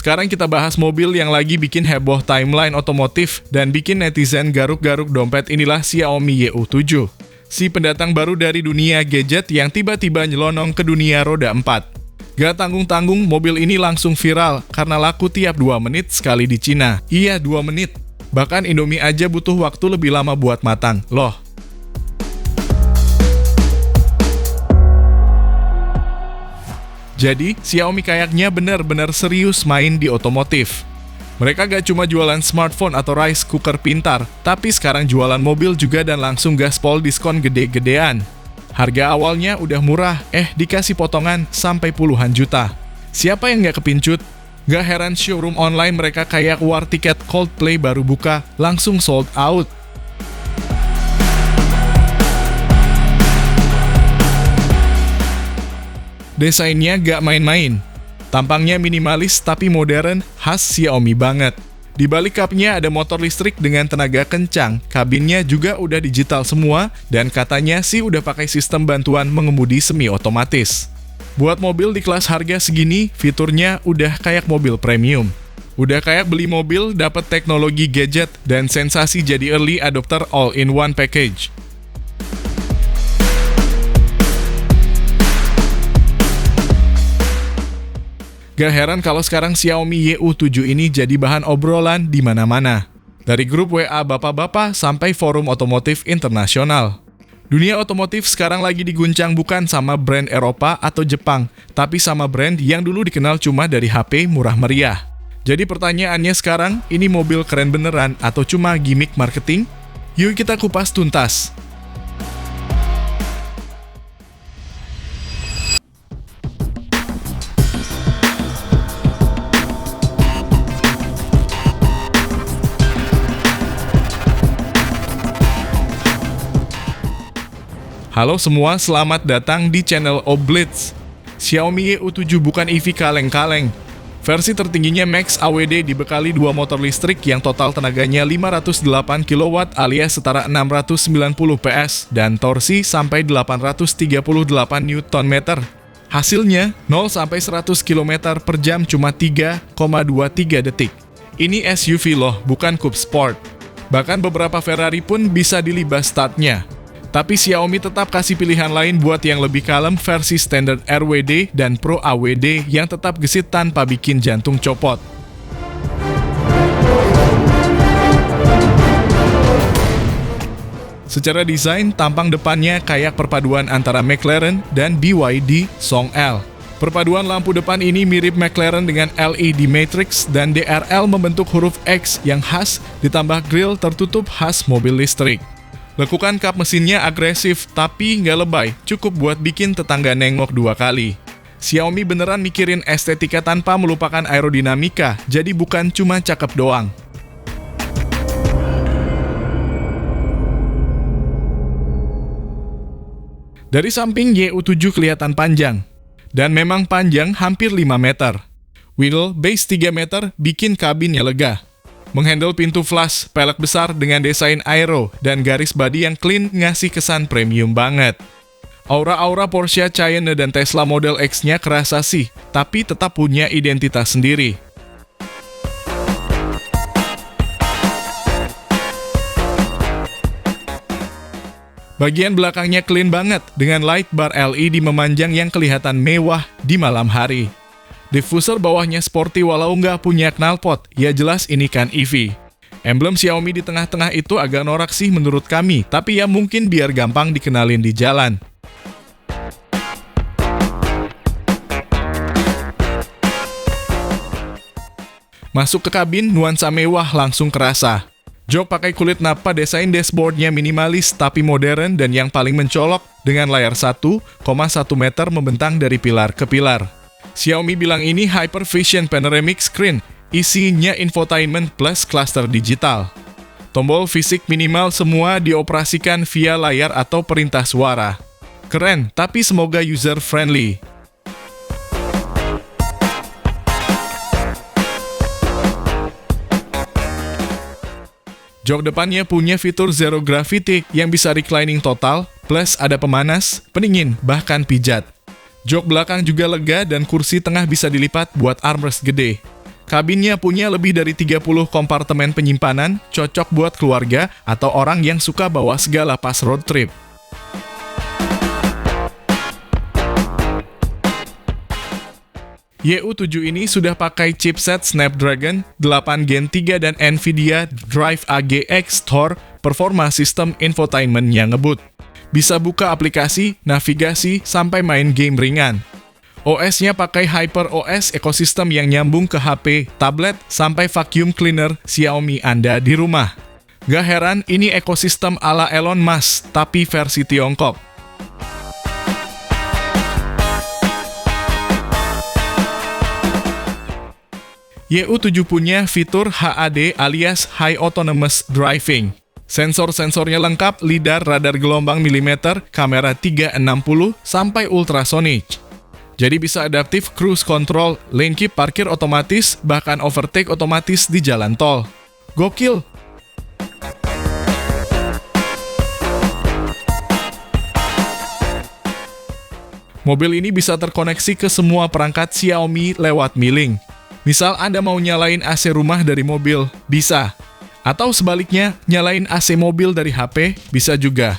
Sekarang kita bahas mobil yang lagi bikin heboh timeline otomotif dan bikin netizen garuk-garuk dompet. Inilah Xiaomi YU7. Si pendatang baru dari dunia gadget yang tiba-tiba nyelonong ke dunia roda 4. Gak tanggung-tanggung, mobil ini langsung viral karena laku tiap 2 menit sekali di Cina. Iya, 2 menit. Bahkan Indomie aja butuh waktu lebih lama buat matang. Loh. Jadi, Xiaomi kayaknya benar-benar serius main di otomotif. Mereka gak cuma jualan smartphone atau rice cooker pintar, tapi sekarang jualan mobil juga dan langsung gaspol diskon gede-gedean. Harga awalnya udah murah, dikasih potongan sampai puluhan juta. Siapa yang gak kepincut? Gak heran showroom online mereka kayak war tiket Coldplay baru buka, langsung sold out. Desainnya gak main-main. Tampangnya minimalis tapi modern, khas Xiaomi banget. Di balik cupnya ada motor listrik dengan tenaga kencang, kabinnya juga udah digital semua, dan katanya sih udah pakai sistem bantuan mengemudi semi-otomatis. Buat mobil di kelas harga segini, fiturnya udah kayak mobil premium. Udah kayak beli mobil, dapat teknologi gadget, dan sensasi jadi early adopter all-in-one package. Gak heran kalau sekarang Xiaomi YU7 ini jadi bahan obrolan di mana-mana. Dari grup WA bapak-bapak sampai forum otomotif internasional. Dunia otomotif sekarang lagi diguncang bukan sama brand Eropa atau Jepang, tapi sama brand yang dulu dikenal cuma dari HP murah meriah. Jadi pertanyaannya sekarang, ini mobil keren beneran atau cuma gimmick marketing? Yuk kita kupas tuntas. Halo semua, selamat datang di channel Oblitz. Xiaomi YU7 bukan EV kaleng-kaleng. Versi tertingginya Max AWD dibekali 2 motor listrik yang total tenaganya 508 kW alias setara 690 PS dan torsi sampai 838 Nm. Hasilnya, 0-100 km per jam cuma 3,23 detik. Ini SUV loh, bukan coupe sport. Bahkan beberapa Ferrari pun bisa dilibas startnya. Tapi Xiaomi tetap kasih pilihan lain buat yang lebih kalem, versi standar RWD dan Pro AWD yang tetap gesit tanpa bikin jantung copot. Secara desain, tampang depannya kayak perpaduan antara McLaren dan BYD Song L. Perpaduan lampu depan ini mirip McLaren dengan LED matrix dan DRL membentuk huruf X yang khas ditambah grill tertutup khas mobil listrik. Lekukan kap mesinnya agresif, tapi nggak lebay, cukup buat bikin tetangga nengok 2 kali. Xiaomi beneran mikirin estetika tanpa melupakan aerodinamika, jadi bukan cuma cakep doang. Dari samping YU7 kelihatan panjang, dan memang panjang hampir 5 meter. Wheelbase 3 meter bikin kabinnya lega. Menghandle pintu flash, pelek besar dengan desain aero, dan garis bodi yang clean ngasih kesan premium banget. Aura-aura Porsche Cayenne dan Tesla Model X-nya kerasa sih, tapi tetap punya identitas sendiri. Bagian belakangnya clean banget, dengan light bar LED memanjang yang kelihatan mewah di malam hari. Diffuser bawahnya sporty walau nggak punya knalpot, ya jelas ini kan EV. Emblem Xiaomi di tengah-tengah itu agak norak sih menurut kami, tapi ya mungkin biar gampang dikenalin di jalan. Masuk ke kabin, nuansa mewah langsung kerasa. Jok pakai kulit napa, desain dashboardnya minimalis tapi modern dan yang paling mencolok dengan layar 1,1 meter membentang dari pilar ke pilar. Xiaomi bilang ini Hypervision Panoramic Screen, isinya infotainment plus cluster digital. Tombol fisik minimal semua dioperasikan via layar atau perintah suara. Keren, tapi semoga user-friendly. Jok depannya punya fitur Zero Gravity yang bisa reclining total, plus ada pemanas, pendingin, bahkan pijat. Jok belakang juga lega dan kursi tengah bisa dilipat buat armrest gede. Kabinnya punya lebih dari 30 kompartemen penyimpanan, cocok buat keluarga atau orang yang suka bawa segala pas road trip. YU7 ini sudah pakai chipset Snapdragon 8 Gen 3 dan Nvidia Drive AGX Thor performa sistem infotainment yang ngebut. Bisa buka aplikasi, navigasi, sampai main game ringan. OS-nya pakai HyperOS ekosistem yang nyambung ke HP, tablet, sampai vacuum cleaner Xiaomi Anda di rumah. Gak heran ini ekosistem ala Elon Musk, tapi versi Tiongkok. YU7 punya fitur HAD alias High Autonomous Driving. Sensor-sensornya lengkap, lidar, radar gelombang milimeter, kamera 360, sampai ultrasonic. Jadi bisa adaptif cruise control, lane keep parkir otomatis, bahkan overtake otomatis di jalan tol. Gokil! Mobil ini bisa terkoneksi ke semua perangkat Xiaomi lewat Mi-Link. Misal Anda mau nyalain AC rumah dari mobil, bisa. Atau sebaliknya, nyalain AC mobil dari HP, bisa juga.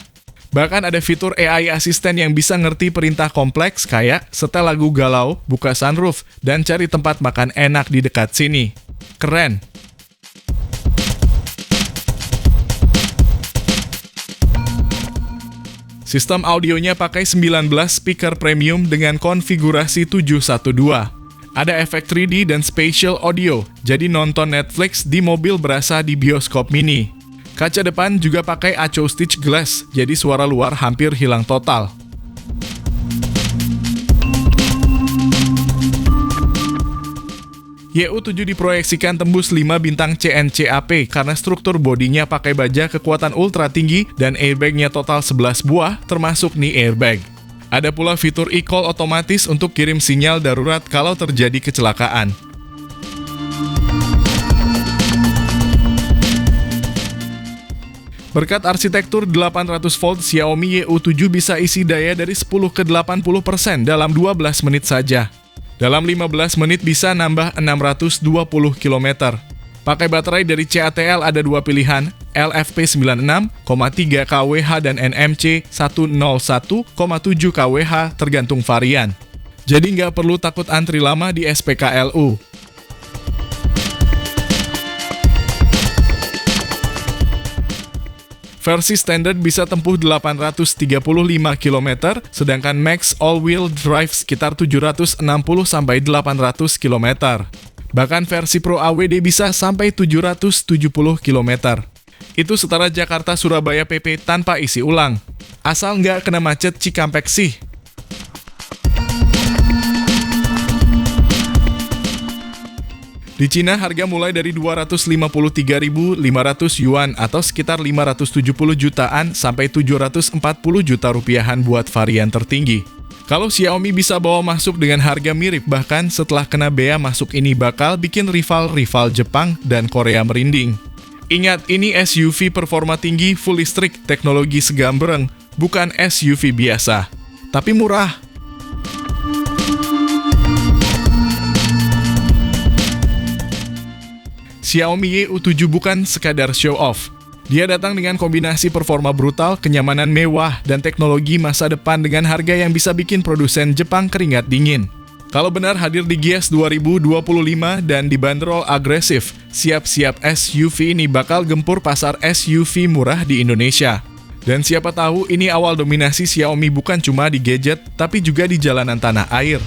Bahkan ada fitur AI asisten yang bisa ngerti perintah kompleks kayak setel lagu galau, buka sunroof, dan cari tempat makan enak di dekat sini. Keren! Sistem audionya pakai 19 speaker premium dengan konfigurasi 712. Ada efek 3D dan spatial audio, jadi nonton Netflix di mobil berasa di bioskop mini. Kaca depan juga pakai acoustic glass, jadi suara luar hampir hilang total. YU7 diproyeksikan tembus 5 bintang CNCAP karena struktur bodinya pakai baja kekuatan ultra tinggi dan airbagnya total 11 buah, termasuk knee airbag. Ada pula fitur e-call otomatis untuk kirim sinyal darurat kalau terjadi kecelakaan. Berkat arsitektur 800V, Xiaomi YU7 bisa isi daya dari 10 ke 80% dalam 12 menit saja. Dalam 15 menit bisa nambah 620 km. Pakai baterai dari CATL ada dua pilihan, LFP96,3 kWh dan NMC 101,7 kWh tergantung varian. Jadi nggak perlu takut antri lama di SPKLU. Versi standar bisa tempuh 835 km, sedangkan Max All-Wheel Drive sekitar 760-800 km. Bahkan versi Pro AWD bisa sampai 770 km. Itu setara Jakarta-Surabaya PP tanpa isi ulang. Asal nggak kena macet Cikampek sih. Di Cina, harga mulai dari 253.500 yuan atau sekitar 570 jutaan sampai 740 juta rupiahan buat varian tertinggi. Kalau Xiaomi bisa bawa masuk dengan harga mirip, bahkan setelah kena bea masuk ini bakal bikin rival-rival Jepang dan Korea merinding. Ingat, ini SUV performa tinggi full listrik teknologi segambreng, bukan SUV biasa. Tapi murah. Xiaomi YU7 bukan sekadar show off. Dia datang dengan kombinasi performa brutal, kenyamanan mewah, dan teknologi masa depan dengan harga yang bisa bikin produsen Jepang keringat dingin. Kalau benar hadir di Gias 2025 dan dibanderol agresif, siap-siap SUV ini bakal gempur pasar SUV murah di Indonesia. Dan siapa tahu ini awal dominasi Xiaomi bukan cuma di gadget, tapi juga di jalanan tanah air.